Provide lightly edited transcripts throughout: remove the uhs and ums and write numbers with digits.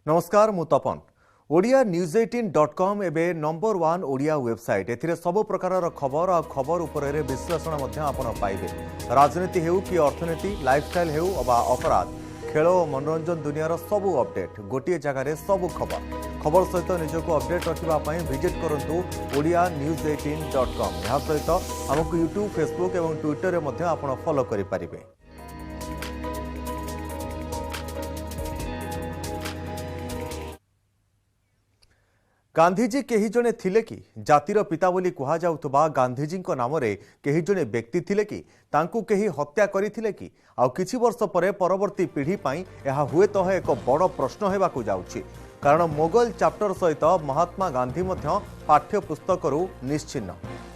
नमस्कार मु तपन Odia news 18.com एबे नंबर 1 ओडिया वेबसाइट एथिरे सब प्रकार खबर और खबर उपर विश्लेषण आपण पाइबे। राजनीति हेउ कि अर्थनीति लाइफस्टाइल हेउ अबा अपराध खेल और मनोरंजन दुनियार सबू अपडेट गोटे जगार सबू खबर सहित निजक अपडेट रखा विजिट करूँ ओडिया न्यूज 18.com। यह सहित आमको यूट्यूब फेसबुक और ट्विटर में आप फॉलो करें। गांधीजी कहीं जड़े थिले कि जातिर पिता बोली कहा जाउतबा गांधीजी नाम कहीं जड़े व्यक्ति थिले कि तांकू कहीं हत्या करथिले कि आउ किछि वर्ष परे परवर्ती पीढ़ी पाई यह हुए तो एक बड़ प्रश्न हेबाकु जाउछि। कारण मोगल चैप्टर सहित महात्मा गांधी मध्य पाठ्य पुस्तकरू निश्चिन्न।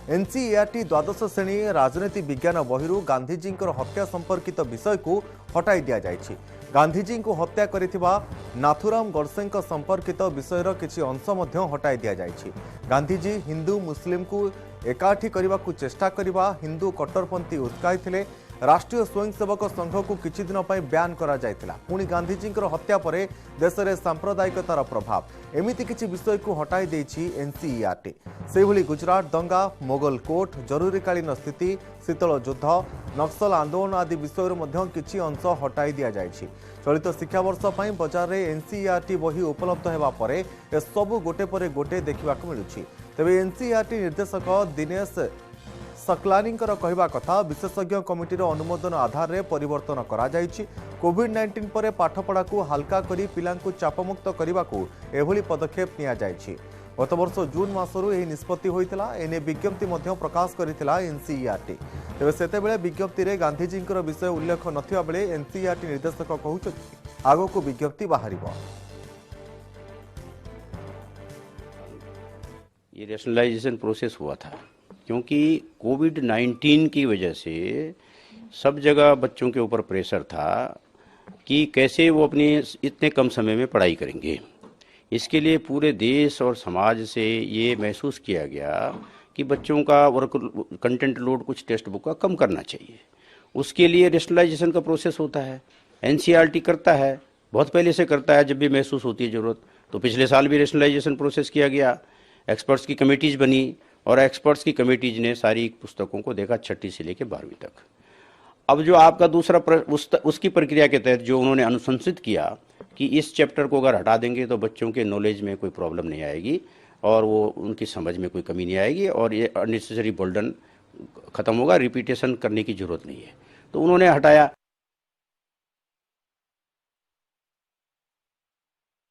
एनसीईआरटी द्वादश श्रेणी राजनीति विज्ञान बहिरू गांधीजी हत्या संपर्कित विषय को हटाई दिया जाइछि। गांधीजी को हत्या करिथिबा नाथुराम गोडसे संपर्कित विषयर किछि अंश मध्य हटाई दिया जाइछि। गांधीजी हिंदू मुस्लिम को एकाठी करने को चेष्टा करबा हिंदू कट्टरपंथी उत्साही थिले। राष्ट्रीय स्वयंसेवक संघ को किछि दिन पई बैन करा जायतिला। पुणी गांधीजी हत्या परे देश में सांप्रदायिकतार प्रभाव एमिति किछि विषय को हटाई देछि एनसीईआरटी। से भली गुजरात दंगा मोगल कोर्ट जरूरीकालीन स्थिति शीतल युद्ध नक्सल आंदोलन आदि विषय किछि अंश हटाई दिया जायछि। चलित शिक्षा वर्ष पई बाजार में एनसीईआरटी बही उपलब्ध हेबा परे ए सबु गोटे परे गोटे देखिबाकु मिलुछि। तेबे एनसीईआरटी निर्देशक दिनेश सकलानी कहवा कथा विशेषज्ञ कमिटीर अनुमोदन आधार में परिवर्तन करा जायछि। कोविड-19 पर पाठपढ़ा को हल्का करी पिलांकु चापमुक्त करने को एभली पदक्षेप निया जायछि। गत वर्ष जून मासरू यह निष्पत्ति होइतिला। एने विज्ञप्ति मध्य प्रकाश करितिला एनसीईआरटी। तेबे सेतेबेले विज्ञप्ति रे गांधीजी विषय उल्लेख नथिबा बेले एनसीईआरटी निर्देशक कहउछथि आगो विज्ञप्ति बाहरिबो। ये रैशनलाइजेशन प्रोसेस हुआ था क्योंकि कोविड-19 की वजह से सब जगह बच्चों के ऊपर प्रेशर था कि कैसे वो अपने इतने कम समय में पढ़ाई करेंगे। इसके लिए पूरे देश और समाज से ये महसूस किया गया कि बच्चों का वर्क कंटेंट लोड कुछ टेक्स्ट बुक का कम करना चाहिए। उसके लिए रैशनलाइजेशन का प्रोसेस होता है। एनसीईआरटी करता है, बहुत पहले से करता है। जब भी महसूस होती है ज़रूरत तो पिछले साल भी रैशनलाइजेशन प्रोसेस किया गया। एक्सपर्ट्स की कमेटीज बनी और एक्सपर्ट्स की कमेटीज ने सारी पुस्तकों को देखा 6ठी से लेकर 12वीं तक। अब जो आपका दूसरा उसकी प्रक्रिया के तहत जो उन्होंने अनुशंसित किया कि इस चैप्टर को अगर हटा देंगे तो बच्चों के नॉलेज में कोई प्रॉब्लम नहीं आएगी और वो उनकी समझ में कोई कमी नहीं आएगी और ये अननेसेसरी बर्डन खत्म होगा, रिपीटेशन करने की जरूरत नहीं है, तो उन्होंने हटाया।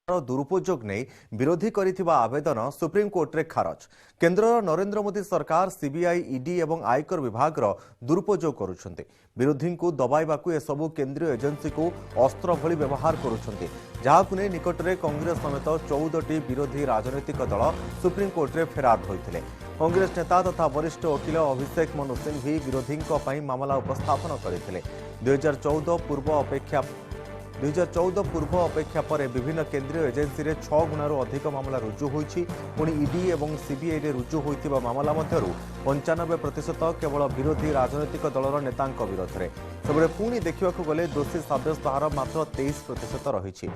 दुरुपयोग नहीं विरोधी करिथिबा आवेदन सुप्रीम कोर्ट रे खारज। केंद्र नरेंद्र मोदी सरकार सीबीआई ईडी एवं आयकर विभाग दुरुपयोग करुछन्ते। विरोधी को दबाइबाकू ए सबु केंद्रीय एजेंसी को अस्त्र भली व्यवहार करुछन्ते। जहाकु ने निकट में कांग्रेस समेत 14टी विरोधी राजनीतिक दल सुप्रीम कोर्ट रे फरार होइथिले। कांग्रेस नेता तथा वरिष्ठ वकील अभिषेक मनु सिंह भी विरोधी मामला उपस्थापन करथिले। 2014 पूर्व अपेक्षा पर विभिन्न केंद्रीय एजेंसी रे 6 गुणारू अधिक मामला रुजु होइछि। पुणी ईडी एवं सीबीआई रे रुजु होइतिबा मामला मध्यरु 95% केवल विरोधी राजनीतिक दलर नेतांक विरोध में। सबरे पुणी देखिबाकू गले दोषी साब्यस्त हार मात्र 23% रहिछि।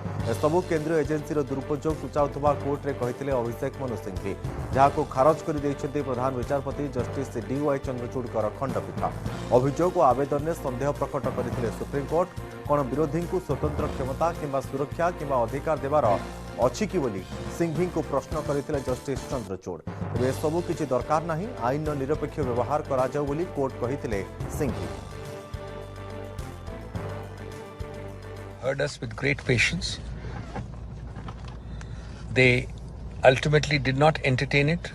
सबु केंद्रीय एजेंसी रो दुरुपयोग सुचाउथबा कोर्ट रे कहिथिले अभिषेक मनु सिंह, जहाको खारज कर दैछन्ति प्रधान विचारपति जस्टिस डीवाई चंद्रचूड़ खंडपीठ। अभियोग और आवेदन में संदेह प्रकट करथिले सुप्रीम कोर्ट। कौन विरोधी को स्वतंत्र क्षमता किंबा सुरक्षा किंबा अधिकार देवार अच्छी कि बोली सिंघवी को प्रश्न करथिले जस्टिस चंद्रचूड़। तेज सबू किछि दरकार नहीं, आईन निरपेक्ष व्यवहार करा जाऊ बोली कोर्ट कहिथिले Singhvi. Heard us with great patience. They ultimately did not entertain it,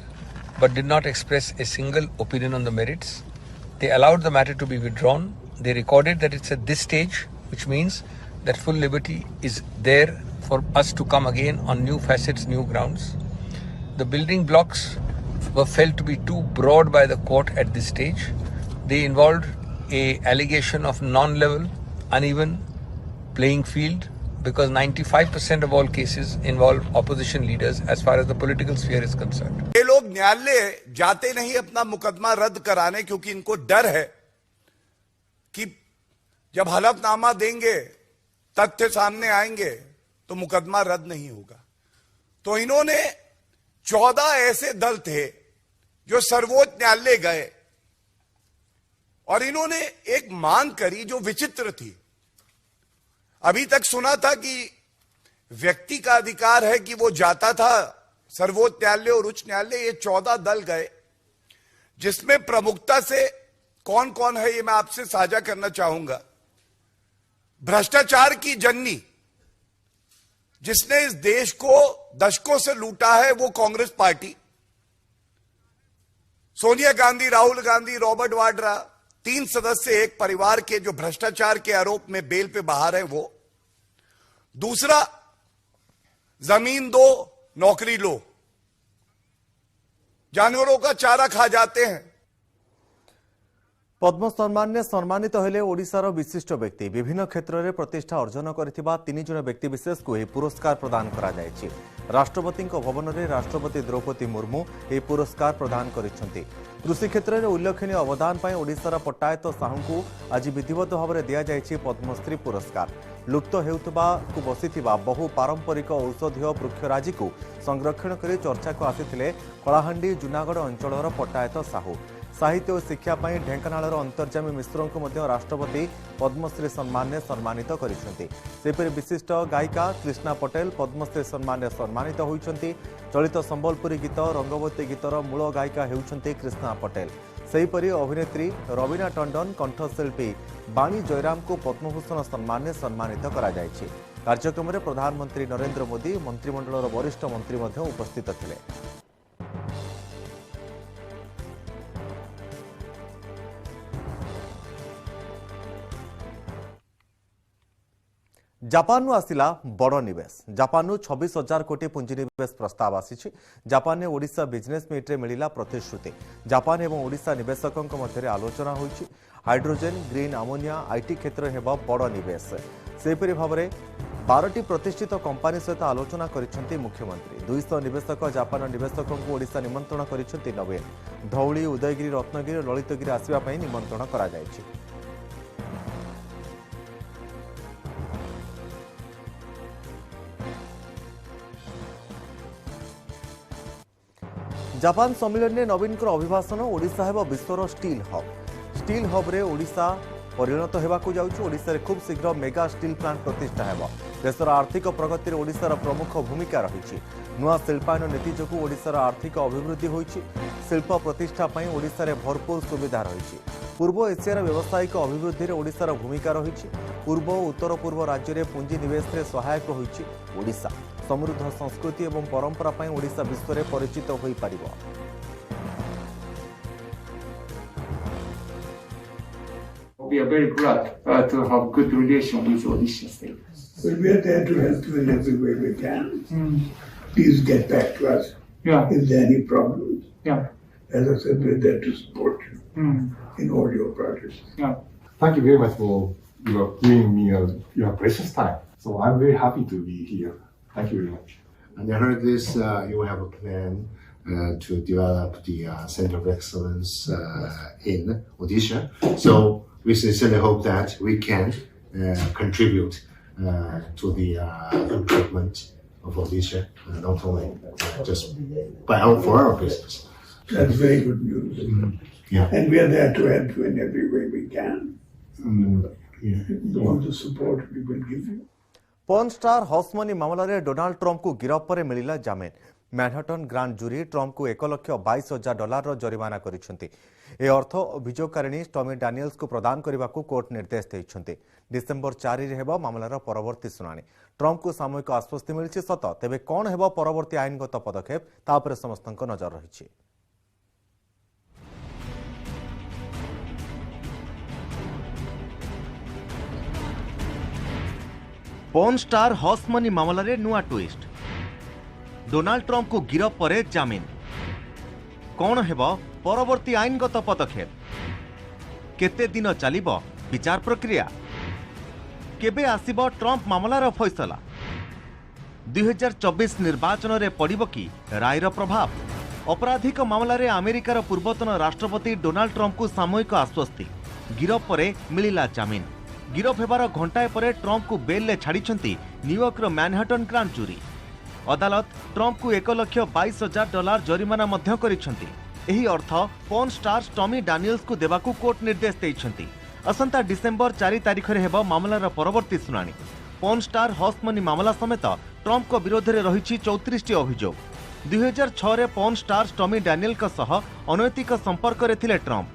but did not express a single opinion on the merits. They allowed the matter to be withdrawn. They recorded that it's at this stage, which means that full liberty is there for us to come again on new facets, new grounds. The building blocks were felt to be too broad by the court at this stage. They involved a allegation of non-level, uneven playing field because 95% of all cases involve opposition leaders as far as the political sphere is concerned. ये लोग न्यायालय जाते नहीं अपना मुकदमा रद्द कराने क्योंकि इनको डर है कि जब हलफनामा देंगे तथ्य सामने आएंगे तो मुकदमा रद्द नहीं होगा। तो इन्होंने 14 ऐसे दल थे जो सर्वोच्च न्यायालय गए और इन्होंने एक मांग करी जो विचित्र थी। अभी तक सुना था कि व्यक्ति का अधिकार है कि वो जाता था सर्वोच्च न्यायालय और उच्च न्यायालय। ये 14 दल गए, जिसमें प्रमुखता से कौन कौन है ये मैं आपसे साझा करना चाहूंगा। भ्रष्टाचार की जननी जिसने इस देश को दशकों से लूटा है वो कांग्रेस पार्टी। सोनिया गांधी, राहुल गांधी, रॉबर्ट वाड्रा, 3 सदस्य एक परिवार के जो भ्रष्टाचार के आरोप में बेल पे बाहर है वो। दूसरा, जमीन दो नौकरी लो, जानवरों का चारा खा जाते हैं। पद्म सम्मान सम्मानित हेले ओडिशार विशिष्ट व्यक्ति विभिन्न क्षेत्र में प्रतिष्ठा अर्जन करथिबा 3 जन व्यक्ति विशेष को यह पुरस्कार प्रदान करा जायछि। राष्ट्रपति भवन में राष्ट्रपति द्रौपदी मुर्मू यह पुरस्कार प्रदान करिसेंति। कृषि क्षेत्र में उल्लेखनीय अवदान पर ओडिशार पट्टायत साहू को आज विधिवत भाव में दि जायछि पद्मश्री पुरस्कार। लुप्त हेउतबा को बसिथिबा बहु पारंपरिक औषधीय वृक्षराजी को संरक्षण कर चर्चा को आसिथिले कलाहांडी जूनागढ़ अंचलर पट्टायत साहू। साहित्य और शिक्षा पर ढेंकानालर अंतर्जामी मिश्रों को मध्य राष्ट्रपति पद्मश्री सम्मान ने सम्मानित करिसेंति। सेपरि विशिष्ट गायिका कृष्णा पटेल पद्मश्री सम्मान ने सम्मानित होइछंती। चलित संबलपुरी गीत रंगवती गीतर मूल गायिका हेउछंती कृष्णा पटेल। सेहीपरि अभिनेत्री रवीना टंडन, कंठशिल्पी बाणी जयराम को पद्मभूषण सम्मान ने सम्मानित करा जायछि। कार्यक्रम में प्रधानमंत्री नरेंद्र मोदी, मंत्रिमंडलर वरिष्ठ मंत्री मध्य उपस्थित थिले। जापान आसिला बड़ निवेश। जापान 26,000 कोटी पुंजीनिवेश प्रस्ताव आसी। जापान में ओडिशा बिजनेस मीट रे मिलिला प्रतिश्रुति। जापान एवं ओडिशा निवेशकों मध्य आलोचना होइछि। हाइड्रोजेन, ग्रीन अमोनिया, आईटी क्षेत्र में बड़ निवेश। सेपरि भाव में 12टी प्रतिष्ठित कंपानी सहित आलोचना करिसेंति मुख्यमंत्री। 200 निवेशक जापान निवेशकों को ओडिशा निमंत्रण करिसेंति नवीन। धौली, उदयगिरी, रत्नगिरी, ललितगिरी आसिबा पई निमंत्रण करा जायछि। जापान सम्मेलन में नवीन अभिभाषण ओडिशा हेब विश्वर स्टील हब। स्टील हब रे ओडिशा परिणत होगाकू जाउछि। ओडिशा रे खूब शीघ्र मेगा स्टील प्लांट प्रतिष्ठा हेब। देशर आर्थिक प्रगति रे ओडिशार प्रमुख भूमिका रहिछि। नुआ शिल्पायन नीति जोगु ओडिशार आर्थिक अभिवृद्धि होइछि। शिल्प प्रतिष्ठा पई ओडिशा रे भरपूर सुविधा रहिछि। पूर्व एशियार व्यावसायिक अभिवृद्धि रे ओडिशार भूमिका रहिछि। पूर्व और उत्तर पूर्व राज्य रे पुंजी निवेश रे सहायक होइछि ओडिशा। समृद्ध संस्कृति एवं परंपरा पई ओडिशा विश्व में परिचित होई पारिबो। We are very glad to have good relation with Odisha State. Well, we are there to help you in every way we can. Please get back to us Yeah, if there are any problems. yeah, As I said, we're there to support you in all your projects. yeah. Thank you very much for giving me your precious time. So I'm very happy to be here. Thank you very much. And I heard this, you have a plan to develop the Center of Excellence in Odisha. So we sincerely hope that we can contribute to the improvement of Odisha, not only just for our business. That's very good news. Yeah. And we are there to help you in every way we can. Yeah. All the support we will give you. Porn star hush money मामला रे Donald Trump को गिरफ्त पर मिलिला जामिन। Manhattan grand jury Trump को $1,22,000 जरिमाना करिसेंति। ए अर्थ अभियोगकारिणी stormy Daniels को प्रदान करने को कोर्ट निर्देश देइछंति। डिसेंबर 4 रे हेबा मामलार परवर्ती सुनानी। ट्रंप को सामयिक आश्वस्ति मिलिछि सत, तेबे कोन हेबा परवर्ती आईनगत पदक्षेप ता उपरे समस्तक नजर रहिछि। पॉर्न स्टार हॉसमनी मामला रे नुआ ट्विस्ट। डोनाल्ड ट्रंप को गिरफ्त पर जामिन। कौन हेबो परवर्ती आईनगत पदक्षेप? केते दिन चलिबो विचार प्रक्रिया? केबे आसिबो ट्रंप मामलार फैसला? 2024 निर्वाचन रे पड़िबो कि रायर प्रभाव? अपराधिक मामला रे अमेरिकार पूर्वतन राष्ट्रपति डोनाल्ड ट्रंप को सामयिक आश्वस्ति। गिरफ्त पर मिलिला जामिन। गिरफ हेबार घंटाए पर ट्रंप को बेल ले छाड़िछंती न्यूयॉर्कर मैनहट्टन ग्रांड जूरी। अदालत ट्रंप को $1,22,000 जरिमाना मध्य करिछंती। एही अर्थ पॉर्न स्टार स्टॉमी डैनियल्स को देबाकू कोर्ट निर्देश देइछंती। असंता डिसेंबर 4 तारिख रे हेबो मामलार परवर्ती सुनानी। पॉर्न स्टार हॉर्स मनी मामला समेत ट्रंप को विरोध में रही 34 अभियोग। 2006 रे पॉर्न स्टार स्टॉमी डैनियल सह अनैतिक संपर्क रे थिले ट्रंप।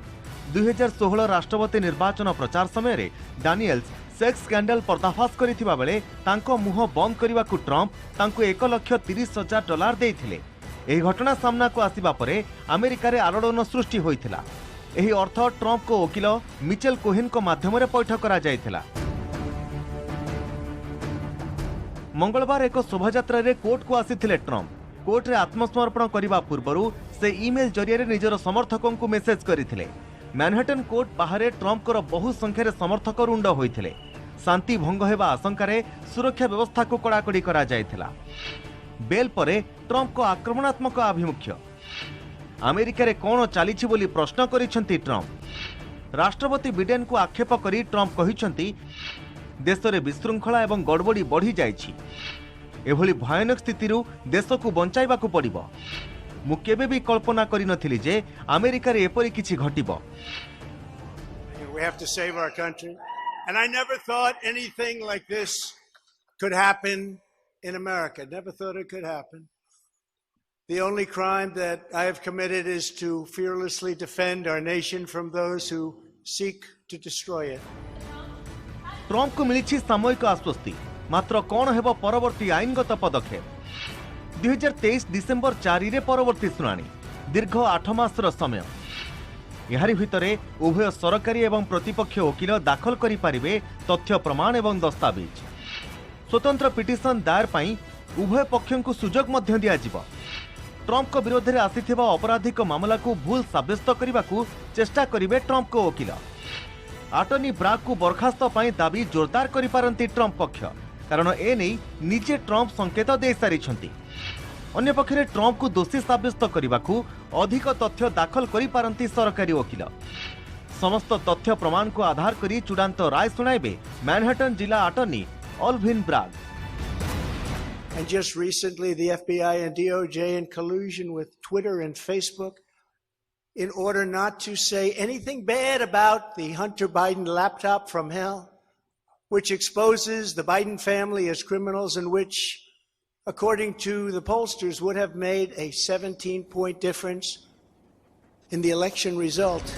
2016 राष्ट्रपति निर्वाचन प्रचार समय रे डैनियल्स सेक्स स्कैंडल पर्दाफाश करथिबा बेले तांको मुह बंद करने को ट्रंप तांको $1,30,000 देइथिले। एही घटना सामना को आसिबा परे अमेरिका रे आलोड़न सृष्टि होइथिला। एही अर्थ ट्रंप को वकील मिचेल कोहेन को माध्यम रे पैठ करा जायथिला। मंगलवार एक शोभायात्रा रे कोर्ट को आसीथिले ट्रंप। कोर्ट रे आत्मसमर्पण करने पूर्व से ईमेल जरिए निजर समर्थकों को मेसेज करथिले। मैनहट्टन कोर्ट बाहर ट्रंप को बहु संख्यार समर्थक रुंड होइथिले। शांति भंग हेबा आशंकारे सुरक्षा व्यवस्था को कड़ाकड़ी करा जायथिला। बेल परे ट्रंप को आक्रमणात्मक आभिमुख्य। अमेरिका रे कोन चलीछि बोली प्रश्न करिसंती ट्रंप। राष्ट्रपति बिडेन को आक्षेप करी ट्रंप कहिसंती देश में विशृंखला एवं गड़बड़ी बढ़ी जाइछि। एभली भयानक स्थितिरु देश को बंचाइबा को पड़िबो। मु केबे भी कल्पना करि नथिली जे अमेरिका रे एपरि किछि घटिबो। We have to save our country. And I never thought anything like this could happen in America. Never thought it could happen. The only crime that I have committed is to fearlessly defend our nation from those who seek to destroy it. Trump को मिली सामयिक आश्वस्ति। मात्र कौन हेबो परवर्ती आईनगत पदक्षेप? 2023 December 4 रे परवर्ती सुनानी। दीर्घ 8 मासर समय। यारी भितरे उभय सरकारी एवं प्रतिपक्ष वकील दाखल करि पारिबे तथ्य प्रमाण एवं दस्तावेज। स्वतंत्र पिटिशन दायर पाई उभय पक्षों को सुजोग मध्य दिया जिवो। ट्रंप को विरोध में आसीथिबा आपराधिक मामला को भूल साब्यस्त करने को चेष्टा करिवे ट्रंप को वकील। अटर्नी ब्राग को बर्खास्त पाई दाबी जोरदार करि पारंती ट्रंप पक्ष, कारण ए नहीं निजे ट्रंप संकेत दे सारिछंती। अन्य पक्षरे ट्रंप को दोषी साब्यस्त करने को अधिक तथ्य दाखल करि पारंती सरकारी वकील। समस्त तथ्य प्रमाण को आधार करी चूड़ांत राय सुनाइबे मैनहट्टन जिला attorney Alvin ब्राग। And just recently, the FBI and DOJ, in collusion with Twitter and Facebook, in order not to say anything bad about the Hunter Biden laptop from hell, which exposes the Biden family as criminals and which, according to the pollsters, would have made a 17-point difference in the election result.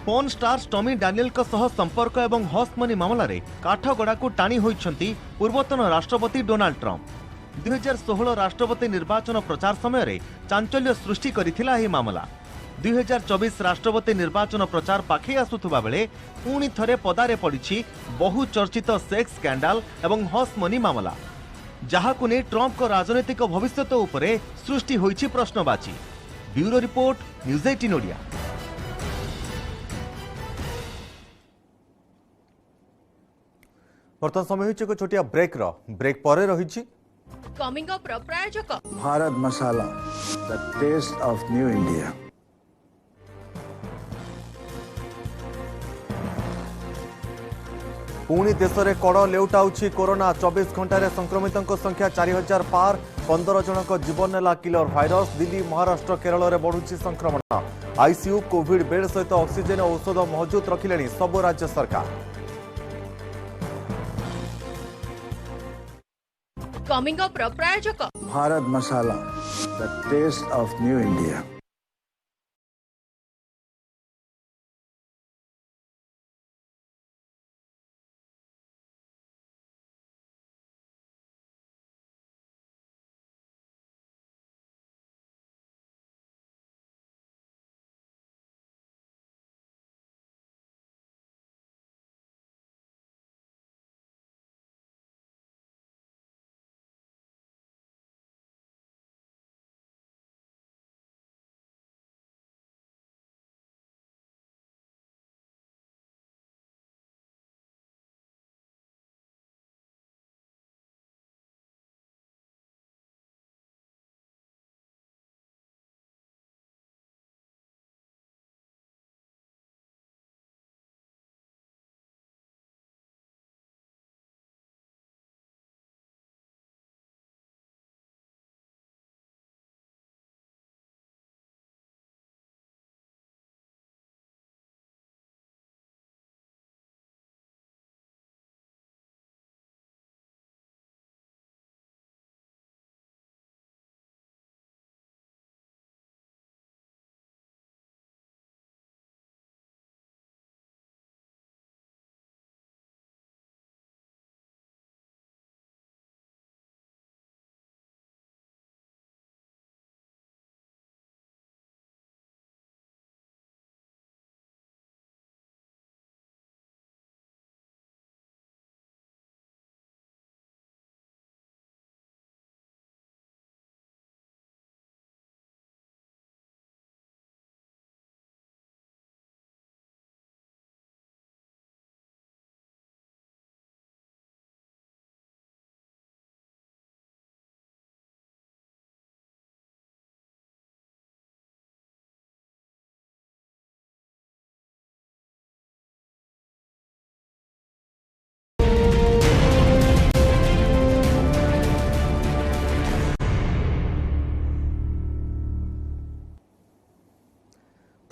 Porn star stormy Daniel का सह संपर्क एवं hush money मामला रे काठगड़ा को टाणी होइछंती पूर्वतन राष्ट्रपति Donald Trump. 2016 राष्ट्रपति निर्वाचन प्रचार समय रे चांचल्य सृष्टि करिथिला एही मामला। 2024 राष्ट्रपति निर्वाचन प्रचार पाखे आसुथुबा बेले पुणी थरे पदारे पड़िछि बहु चर्चित सेक्स स्कैंडल एवं हॉर्स मनी मामला, जहाकु ने ट्रंप को राजनीतिक भविष्यत उपरे सृष्टि होइछि प्रश्नवाची। Bureau report, news 18 Odia. वर्तमान समय होइछि को छोटिया ब्रेक परे रहिछि कमिंग अप प्रायोजक Bharat Masala, the taste of new India. पुणी देश में कड़ लेउटाउछि कोरोना। 24 घंटे संक्रमितों संख्या 4000 पार। 15 जनक जीवन नेला किलर भाइरस। दिल्ली, महाराष्ट्र, केरल में बढ़ुछि संक्रमण। आईसीयू, कोविड बेड सहित ऑक्सीजन और औषध महजूद रखिले सब राज्य सरकार। कमिंग अप प्रायोजक Bharat Masala, the taste of new India.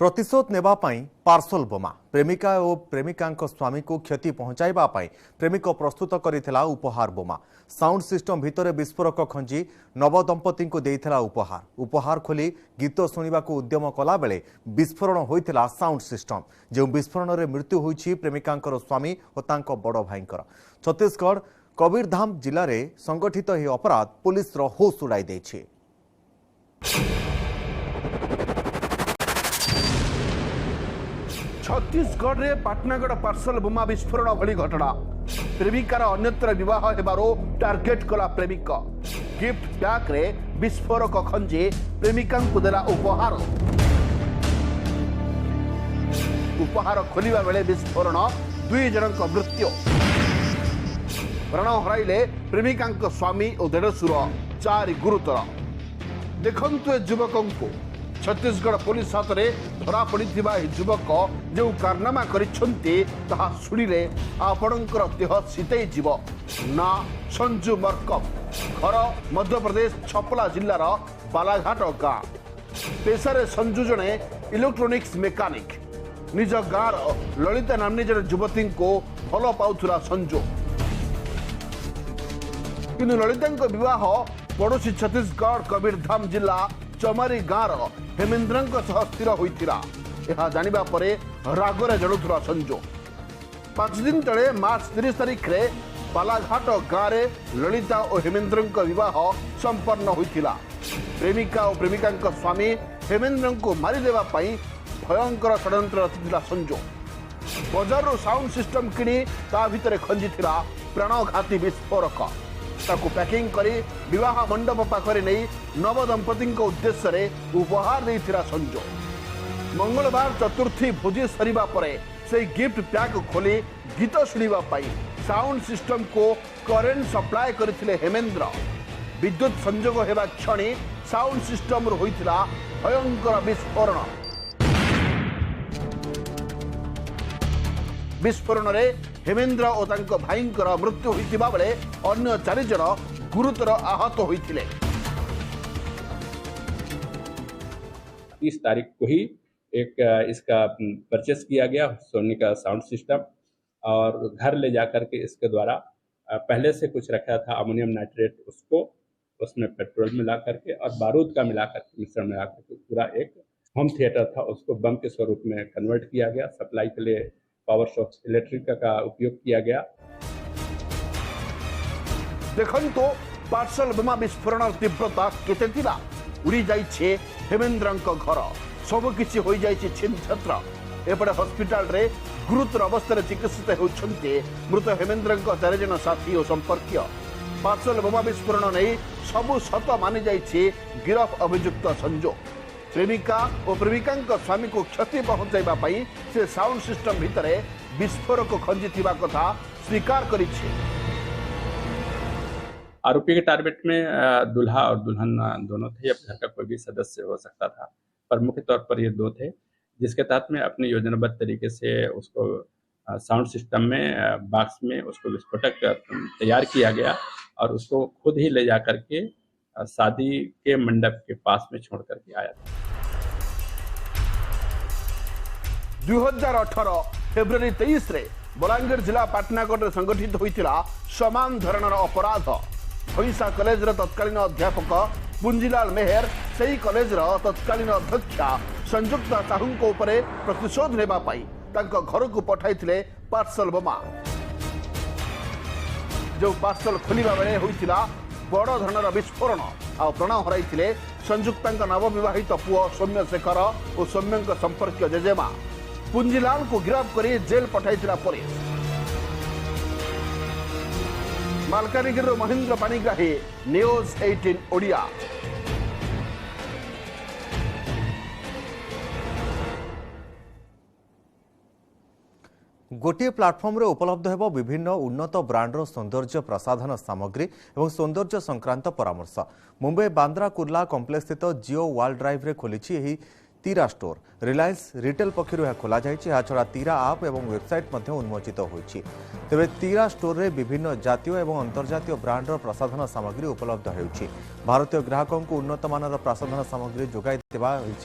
प्रतिशोध नेबा पाई पार्सल बोमा प्रेमिका और प्रेमिका स्वामी को क्षति पहुंचाइबा पाई प्रेमिक प्रस्तुत करिथिला उपहार बोमा साउंड सिस्टम भितर विस्फोरक खंजी नवदंपति को देइथिला उपहार खोली गीत शुणा को उद्यम कला बेले विस्फोरण होइथिला साउंड सिस्टम जो विस्फोरण में मृत्यु होइछि प्रेमिका स्वामी और तांको बड़ भाईंकर। छत्तीसगढ़ कबीरधाम जिले में संगठित यह अपराध पुलिस होश उड़ाई देछि। छत्तीसगढ़ में पाटनागढ़ पार्सल बोमा विस्फोरण भली घटना प्रेमिकार अन्यत्र विवाह हेबारो टार्गेट कला प्रेमिक गिफ्ट पैक रे विस्फोरक खंजे प्रेमिका को देला उपहार खोलिबा बेले विस्फोरण 2 जनक मृत्यु प्राण हराइले प्रेमिका स्वामी और देढ़शुर 4 गुरुतर। देखंतु युवकों को छत्तीसगढ़ पुलिस हाथ में धरा पड़ी युवक जो कारनामा शुणिले आपणकर देह शीतई जीव ना संजू मरकम घर मध्यप्रदेश छपला जिलार बालाघाट गाँ पेशारे संजू जड़े इलेक्ट्रोनिक्स मेकानिक निज गाँव ललिता नामनी जड़े युवती को भल पाउथुला संजू किंतु ललिता विवाह पड़ोशी छत्तीसगढ़ कबीरधाम जिला चमारी गाँव हेमेन्द्र स्थिर होता यह जानिबा परे रागरे जड़ुला संजो 5 दिन तले मार्च 30 तारिख में बालाघाट गाँव में ललिता और हेमेन्द्र विवाह संपन्न होता प्रेमिका और प्रेमिका स्वामी हेमेन्द्र को मारिदेवा भयंकर षड्यंत्र रचिता संजो बजार साउंड सिस्टम किणी ता भितर खंजी प्राणघाती विस्फोरक ताकू पैकिंग करी विवाह मंडप पाखरे नहीं नवदंपति उद्देश्य रे उपहार देथिरा संजो मंगलवार चतुर्थी भोजी सरिबा परे से गिफ्ट पैक खोली गीत शुणा साउंड सिस्टम को करेंट सप्लाय करथिले हेमेन्द्र विद्युत संजोग हेबा क्षणी साउंड सिस्टम रो होइथिला भयंकर विस्फोरण रे हेमेन्द्र और तांको भाईंकर मृत्यु होइतिबा बेले अन्य 4 जन गुरुतर आहत होइतिले। 30 तारीख को ही एक इसका परचेस किया गया सोनी का साउंड सिस्टम और घर ले जाकर के इसके द्वारा पहले से कुछ रखा था अमोनियम नाइट्रेट उसको उसमें पेट्रोल मिला करके और बारूद का मिला करके मिश्रण मिला करके पूरा एक होम थिएटर था उसको बम के स्वरूप में कन्वर्ट किया गया। सप्लाई के लिए पावर शॉक इलेक्ट्रिक का उपयोग किया गया। देखंतो पार्सल बोमा विस्फोरण तीव्रता केते थिला उड़ी जाइछे हेमेन्द्र घर सब किछि होई जाइछे छिन छत्र एपटे हॉस्पिटल रे गुरुतर अवस्था चिकित्सित होउछन्ते मृत हेमेन्द्र 4 जन साथी और संपर्कीय पार्सल बोमा विस्फोरण नहीं सबु सत मानि जाइछे गिरफ अभियुक्त संजो प्रेमिका और प्रेमिका स्वामी को क्षति पहुंचाइबा पई से साउंड सिस्टम भितर विस्फोरक खंजी थिबा कथा स्वीकार करिछे। आरोपी के टारगेट में दुल्हा और दुल्हन दोनों थे। अब घर का कोई भी सदस्य हो सकता था पर मुख्य तौर पर ये 2 थे जिसके तहत में अपने योजनाबद्ध तरीके से उसको साउंड सिस्टम में बॉक्स में उसको विस्फोटक तैयार किया गया और उसको खुद ही ले जा करके शादी के मंडप के पास में छोड़ करके आया था। 2018 फेब्रुआरी 23 रे बलांगीर जिला पाटनागढ़ संगठित होइतिला समान धरणर अपराध भैंसा कॉलेज तत्कालीन अध्यापक पुंजीलाल मेहर सही कॉलेज तत्कालीन अध्यक्षा संयुक्ता साहू उपरे प्रतिशोध नेबा पाई तांको घर को पठाइथिले पार्सल बोमा जो पार्सल खोलिबा बेले होइतिला बड़ धरणर विस्फोरण आ प्राण हराइथिले संयुक्ता नवविवाहित पुओ सौम्य शेखर और सौम्य संपर्क जेजेमा पुंजीलाल को गिरफ्त कर जेल पठाइथिला पुलिस। मालकानगिरी महेंद्र पाणिग्राही न्यूज 18 ओडिया। गोटे प्लाटफर्म रे उपलब्ध हेबो विभिन्न उन्नत ब्रांडर सौंदर्य प्रसाधन सामग्री और सौंदर्य संक्रांत परामर्श। मुंबई बांद्रा कुर्ला कॉम्प्लेक्स स्थित जियो वर्ल्ड ड्राइव रे खोलिछि एही तीरा स्टोर रिलायंस रिटेल पक्षर यह खोल छड़ा तीरा आप और वेबसाइट उन्मोचित होती तेज तीरा स्टोर रे विभिन्न जातीय और अंतर्जातीय ब्रांडर प्रसाधन सामग्री उपलब्ध होती भारतीय ग्राहकों को उन्नत मानर प्रसाधन सामग्री जोगाई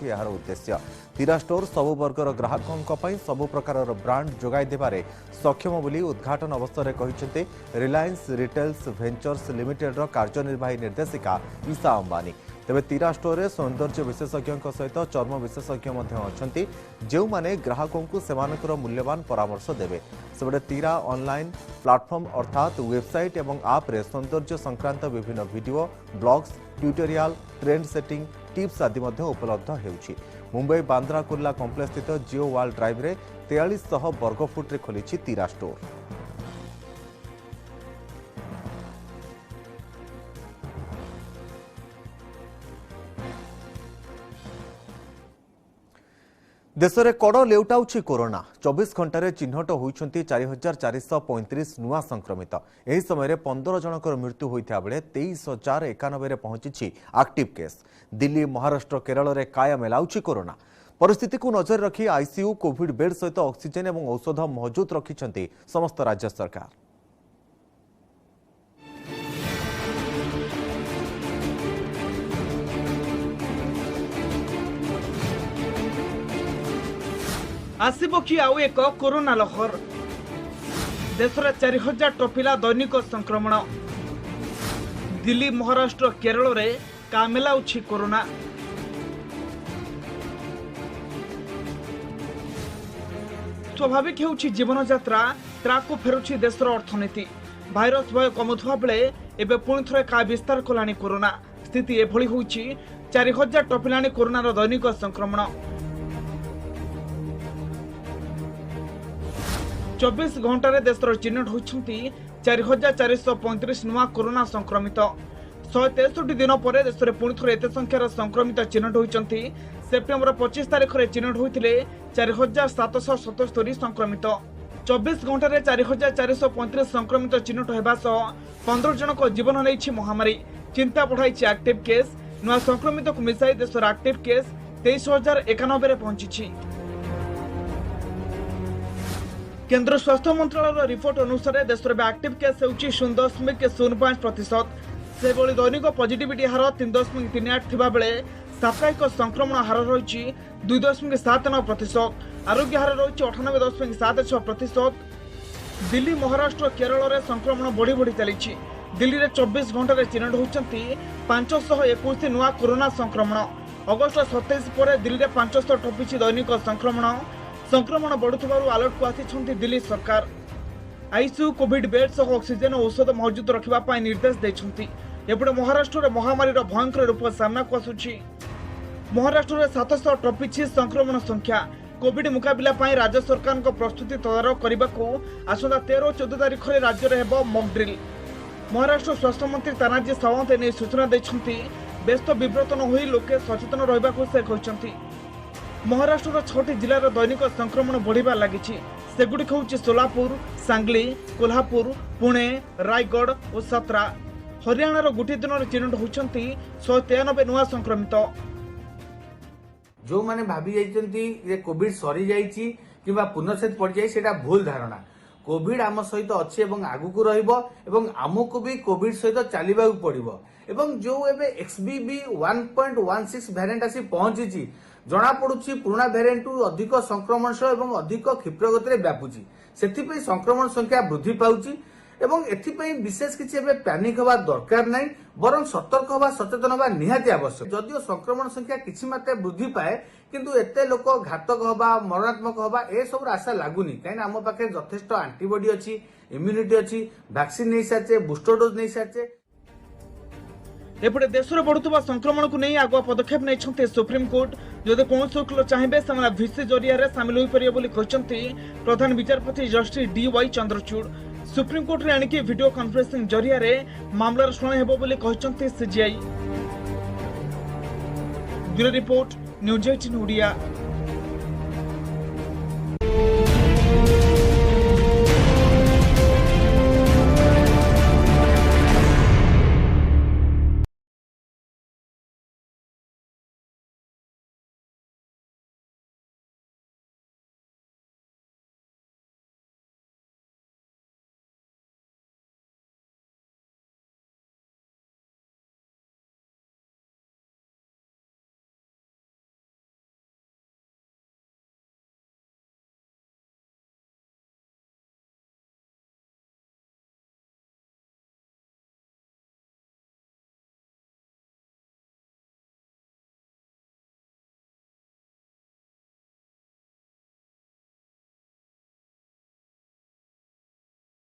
यार उद्देश्य तीरा स्टोर सबु वर्गर ग्राहकों सबु प्रकार ब्रांड जोगाई देबारे सक्षम बोली उद्घाटन अवसर में कहते रिलायंस रिटेल्स वेंचर्स लिमिटेड कार्यनिर्वाही निर्देशिका ईशा अंबानी तेज तीरा स्टोर रे सौंदर्य विशेषज्ञों सहित चर्म विशेषज्ञ अच्छा जो माने ग्राहकों को सेमानकर मूल्यवान परामर्श देवे सेबडे तीरा ऑनलाइन प्लेटफॉर्म अर्थात वेबसाइट एवं आप रे सौंदर्य संक्रांत विभिन्न video blogs tutorial trend setting tips आदि उपलब्ध होउछि मुंबई बांद्रा कुर्ला कॉम्प्लेक्स स्थित जियो वर्ल्ड ड्राइव रे 4300 वर्गफुट रे खोली तीरा स्टोर। देश में कड़ लेउटाउछि कोरोना 24 घंटे चिन्हट होइछंती 4435 नुआ संक्रमित एही समय 15 जनकर मृत्यु होइथा बेले 23,091 रे पहुंची एक्टिव केस। दिल्ली महाराष्ट्र केरल रे कायम हेलाउछि कोरोना परिस्थिति को नजर रखी आईसीयू कोविड बेड सहित ऑक्सीजन और औषध मौजूद रखिछंती समस्त राज्य सरकार। आसिबो कि आउ एक कोरोना लहर देश में 4000 टपिला दैनिक संक्रमण दिल्ली महाराष्ट्र केरल रे कामेलाउछि कोरोना स्वाभाविक होउछि जीवन यात्रा ट्राक को फेरुछि देशर अर्थनीति भाइरस भय कमुथुवा बेले एबे पुणी थरे का विस्तार कलानी कोरोना स्थिति एभली होउछि 4000 टपिलानी कोरोनार दैनिक संक्रमण 24 घंटे देशर चिन्हट होती 4435 नुआ कोरोना संक्रमित 163 दिन पर देश में पुणी थे एत संख्यार संक्रमित चिन्हट होती सेप्टेम्बर 25 तारीख में चिन्हट होते 4777 संक्रमित 24 घंटे 4435 संक्रमित चिन्हट होगा सह 15 जन जीवन नहीं महामारी चिंता बढ़ाई एक्टिव केस नुआ संक्रमित को मिसाई देशर एक्टिव केस 23,091 पहुंची। केंद्र स्वास्थ्य मंत्रालय रिपोर्ट अनुसार देश में एक्टिव केस होउछि 0.05% से दैनिक पॉजिटिविटी हार 3.38 थिबा बेले साप्ताहिक संक्रमण हार रही 2.79%। आरोग्य हार रही 98.76%। दिल्ली महाराष्ट्र केरल में संक्रमण बढ़ी बढ़ी चली दिल्ली में 24 घंटे चिन्हट होती 521 नुआ कोरोना संक्रमण अगस्ट 27 पर दिल्ली में 500 टपिछि दैनिक संक्रमण बढ़ुथिबारु अलर्ट को आसी दिल्ली सरकार आईसीयू कोविड बेड सह ऑक्सीजन और औषध मौजूद रखिबा पाई निर्देश दैछंती। एपटे महाराष्ट्र में महामारी भयंकर रूप सामना को आसुछि। महाराष्ट्र में 700 टपिछि संक्रमण संख्या कोविड मुकाबिला पाई राज्य सरकार को प्रस्तुति तदारख करने को आसंता 13 और 14 तारीख में राज्य में हेबो मॉक ड्रिल। महाराष्ट्र स्वास्थ्य मंत्री तानाजी सावंत एने सूचना दैछंती व्यस्त विव्रत न होई लोके सचेतन रहबा को से कहछंती। महाराष्ट्र 6टी जिलार दैनिक संक्रमण बढ़िबा लागिछि सेगुडिक होउछि सोलापुर सांगली कोल्हापुर पुणे रायगढ़ और सतरा। हरियाणार गोटे दिन चिन्हट होती 193 नुआ संक्रमित। जो माने भाभी जाइछंती कोविड सरी जाइछि किबा पुनश्चेत पड़ जाई सेटा भूल धारणा। कोविड आम सहित अच्छी एवं आगुक रहिबो एवं आमको भी कोविड सहित चलिबा पड़िबो एवं जो एबे XBB 1.16 वेरिएंट आसी पहुंची जना पड़ुछि पुराना वेरिएंट अधिक संक्रमण एवं अधिक क्षिप्र गति व्यापुची से संक्रमण संख्या वृद्धि पाउची एवं एथिपई विशेष किछि एबे पैनिक होबा दरकार नाही बरं सतर्क होबा सचेतन होबा निहाती आवश्यक। जदियो संक्रमण संख्या किछि मात्रा वृद्धि पाए किंतु एते लोक घातक होबा मरणात्मक होबा ए सब आशा लागुनी काई आम पाखे यथेष्ट एंटीबॉडी अछि इम्यूनिटी अछि वैक्सीन नै साचे बूस्टर डोज नै साचे। एपटे देश में बढ़ुवा संक्रमण को नहीं आगुआ पदक्षेप नहीं सुप्रीम कोर्ट जदि कौन वकील चाहिए से भिसी जरिया सामिल हो पारे प्रधान विचारपति justice DY Chandrachud supreme court रे आनिकी वीडियो कॉन्फ्रेंसिंग जरिया मामलार शुणाणी हेबो बोली कहछंती CGI। Bureau report news 18 Odia.